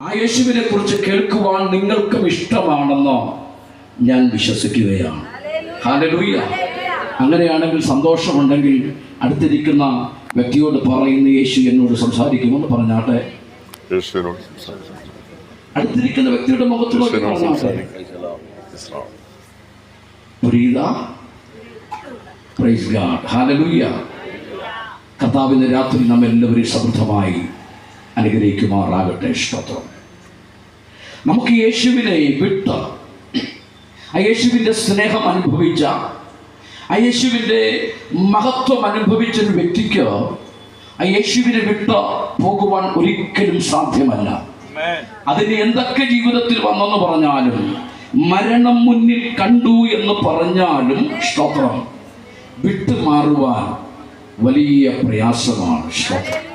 ആ യേശുവിനെ കുറിച്ച് കേൾക്കുവാൻ നിങ്ങൾക്കും ഇഷ്ടമാണെന്നോ ഞാൻ വിശ്വസിക്കുകയാണ്. ഹല്ലേലൂയ. അങ്ങനെയാണെങ്കിൽ സന്തോഷമുണ്ടെങ്കിൽ അടുത്തിരിക്കുന്ന വ്യക്തിയോട് പറയുന്ന യേശു എന്നോട് സംസാരിക്കുമെന്ന് പറഞ്ഞാട്ടെ. അടുത്തിരിക്കുന്ന വ്യക്തിയുടെ മുഖത്ത് നോക്കി പറഞ്ഞാട്ടെ. Praise God. ഹല്ലേലൂയ. കർത്താവിന്റെ രാത്രി നാം എല്ലാവരെയും സമൃദ്ധമായി അനുഗ്രഹിക്കുമാറാകട്ടെ. സ്തോത്രം. നമുക്ക് യേശുവിനെ വിട്ട് ആ യേശുവിൻ്റെ സ്നേഹം അനുഭവിച്ച ആ യേശുവിൻ്റെ മഹത്വം അനുഭവിച്ചൊരു വ്യക്തിക്ക് ആ യേശുവിനെ വിട്ട് പോകുവാൻ ഒരിക്കലും സാധ്യമല്ല. അതിന് എന്തൊക്കെ ജീവിതത്തിൽ വന്നെന്ന് പറഞ്ഞാലും, മരണം മുന്നിൽ കണ്ടു എന്ന് പറഞ്ഞാലും സ്തോത്രം, വിട്ടുമാറുവാൻ വലിയ പ്രയാസമാണ്. സ്തോത്രം.